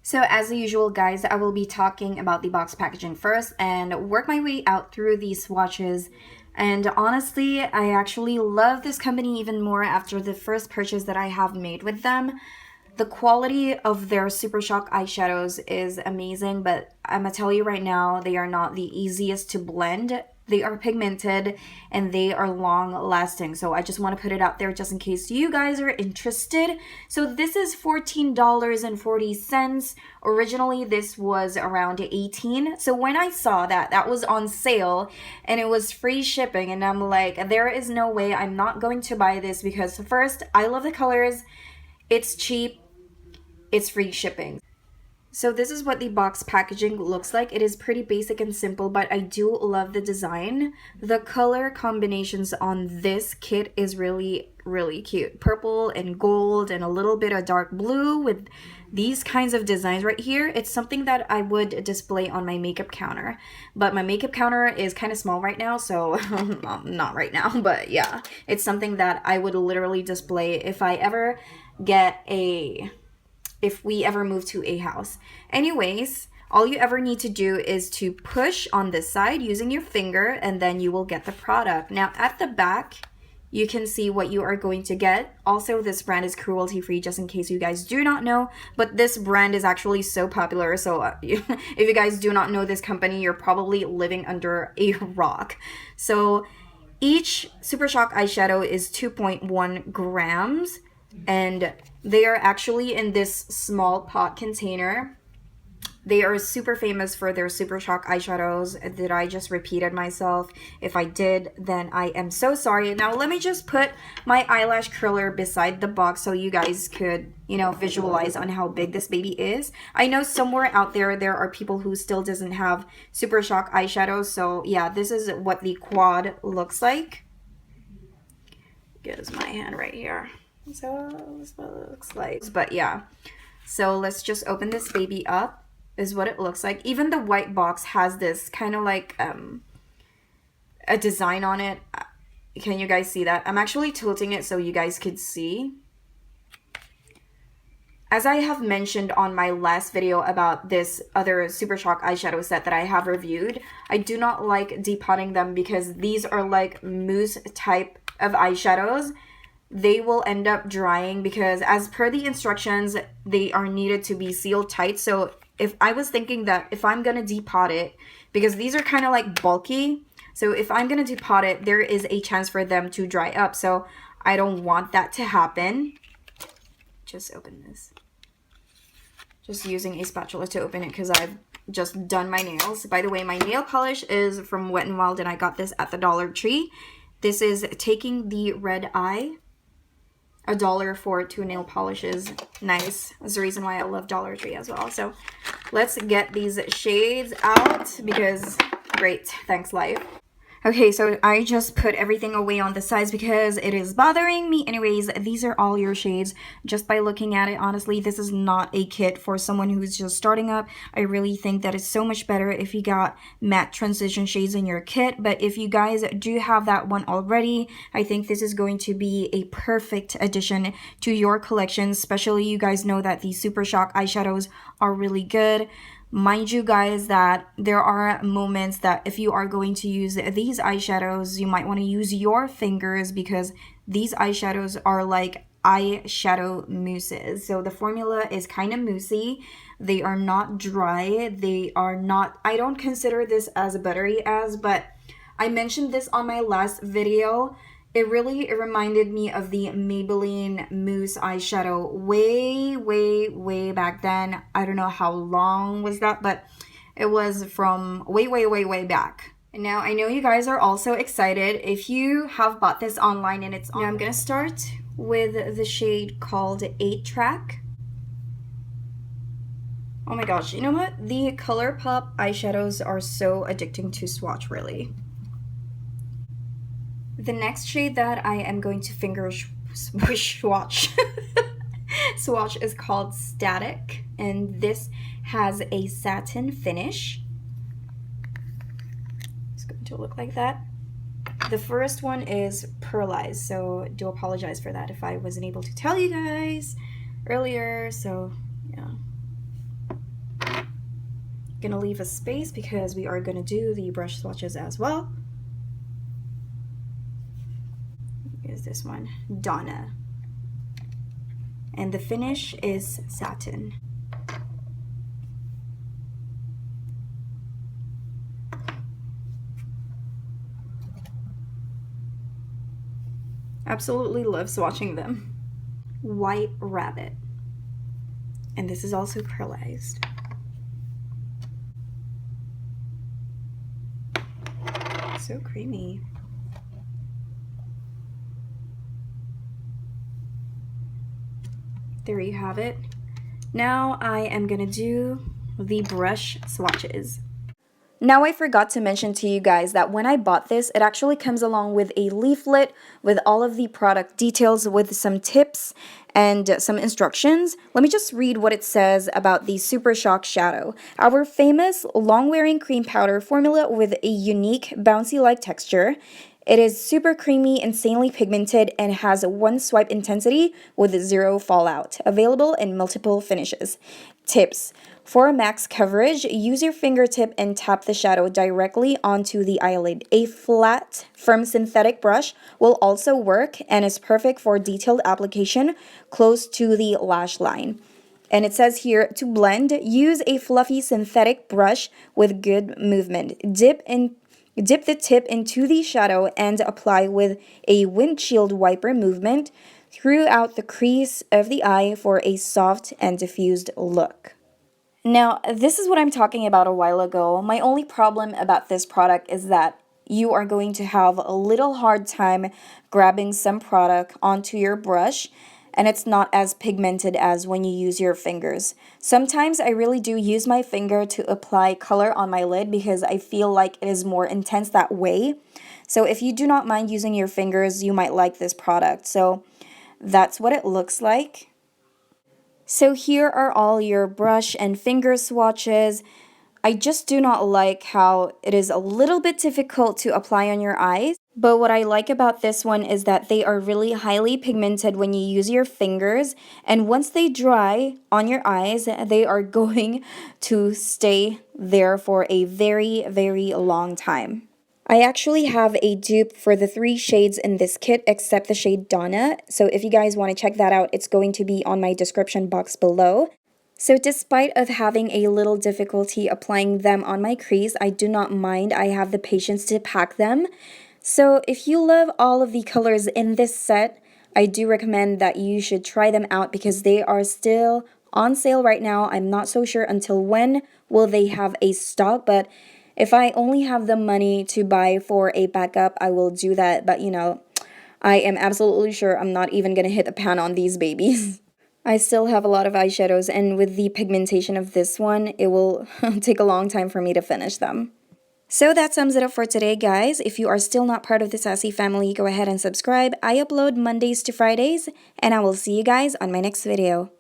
So as usual, guys, I will be talking about the box packaging first and work my way out through these swatches. And honestly, I actually love this company even more after the first purchase that I have made with them. The quality of their Super Shock eyeshadows is amazing, but I'm gonna tell you right now, they are not the easiest to blend. They are pigmented and they are long lasting. So I just want to put it out there just in case you guys are interested. So this is $14.40. Originally this was around 18. So when I saw that, that was on sale and it was free shipping, and I'm like, there is no way I'm not going to buy this because first, I love the colors, it's cheap, it's free shipping. So this is what the box packaging looks like. It is pretty basic and simple, but I do love the design. The color combinations on this kit is really, really cute. Purple and gold and a little bit of dark blue with these kinds of designs right here. It's something that I would display on my makeup counter. But my makeup counter is kind of small right now, so not right now, but yeah. It's something that I would literally display if I ever get if we ever move to a house. Anyways, all you ever need to do is to push on this side using your finger, and then you will get the product. Now at the back, you can see what you are going to get. Also, this brand is cruelty free, just in case you guys do not know, but this brand is actually so popular. So if you guys do not know this company, you're probably living under a rock. So each Super Shock eyeshadow is 2.1 grams. And they are actually in this small pot container. They are super famous for their Super Shock eyeshadows. Did I just repeated myself? If I did, then I am so sorry. Now let me just put my eyelash curler beside the box so you guys could, you know, visualize on how big this baby is. I know somewhere out there are people who still doesn't have Super Shock eyeshadows. So yeah, this is what the quad looks like. Here's my hand right here. So that's what it looks like. But yeah, so let's just open this baby up, is what it looks like. Even the white box has this kind of like a design on it. Can you guys see that? I'm actually tilting it so you guys could see. As I have mentioned on my last video about this other Super Shock eyeshadow set that I have reviewed, I do not like depotting them because these are like mousse type of eyeshadows. They will end up drying because as per the instructions, they are needed to be sealed tight. So if I was thinking that if I'm going to depot it, because these are kind of like bulky, so if I'm going to depot it, there is a chance for them to dry up. So I don't want that to happen. Just open this. Just using a spatula to open it because I've just done my nails. By the way, my nail polish is from Wet n Wild and I got this at the Dollar Tree. This is Taking the Red Eye. $1 for 2 nail polishes. Nice. That's the reason why I love Dollar Tree as well. So let's get these shades out because great. Thanks, life. Okay, so I just put everything away on the sides because it is bothering me. Anyways, these are all your shades. Just by looking at it, honestly, this is not a kit for someone who's just starting up. I really think that it's so much better if you got matte transition shades in your kit. But if you guys do have that one already, I think this is going to be a perfect addition to your collection. Especially you guys know that the Super Shock eyeshadows are really good. Mind you guys that there are moments that if you are going to use these eyeshadows, you might want to use your fingers because these eyeshadows are like eyeshadow mousses. So the formula is kind of moussey. They are not dry. They are not, I don't consider this as buttery as, but I mentioned this on my last video. It reminded me of the Maybelline Mousse eyeshadow way back then. I don't know how long was that, but it was from way back. And now I know you guys are also excited if you have bought this online and it's on. Now I'm gonna start with the shade called 8 Track. Oh my gosh, you know what? The Colourpop eyeshadows are so addicting to swatch, really. The next shade that I am going to swatch swatch is called Static, and this has a satin finish. It's going to look like that. The first one is Pearlized, so do apologize for that if I wasn't able to tell you guys earlier. So yeah, Gonna leave a space because we are gonna do the brush swatches as well. Here's this one, Donna. And the finish is satin. Absolutely love swatching them. White Rabbit. And this is also pearlized. So creamy. There you have it. Now I am gonna do the brush swatches. Now I forgot to mention to you guys that when I bought this, it actually comes along with a leaflet with all of the product details with some tips and some instructions. Let me just read what it says about the Super Shock Shadow. Our famous long-wearing cream powder formula with a unique bouncy-like texture. It is super creamy, insanely pigmented, and has one swipe intensity with zero fallout. Available in multiple finishes. Tips. For max coverage, use your fingertip and tap the shadow directly onto the eyelid. A flat, firm synthetic brush will also work and is perfect for detailed application close to the lash line. And it says here, to blend, use a fluffy synthetic brush with good movement. Dip the tip into the shadow and apply with a windshield wiper movement throughout the crease of the eye for a soft and diffused look. Now, this is what I'm talking about a while ago. My only problem about this product is that you are going to have a little hard time grabbing some product onto your brush, and it's not as pigmented as when you use your fingers. Sometimes I really do use my finger to apply color on my lid because I feel like it is more intense that way. So if you do not mind using your fingers, you might like this product. So that's what it looks like. So here are all your brush and finger swatches. I just do not like how it is a little bit difficult to apply on your eyes. But what I like about this one is that they are really highly pigmented when you use your fingers. And once they dry on your eyes, they are going to stay there for a very, very long time. I actually have a dupe for the 3 shades in this kit except the shade Donna. So if you guys want to check that out, it's going to be on my description box below. So despite of having a little difficulty applying them on my crease, I do not mind. I have the patience to pack them. So if you love all of the colors in this set, I do recommend that you should try them out because they are still on sale right now. I'm not so sure until when will they have a stock, but if I only have the money to buy for a backup, I will do that. But you know, I am absolutely sure I'm not even gonna hit the pan on these babies. I still have a lot of eyeshadows, and with the pigmentation of this one, it will take a long time for me to finish them. So that sums it up for today, guys. If you are still not part of the Sassy family, go ahead and subscribe. I upload Mondays to Fridays, and I will see you guys on my next video.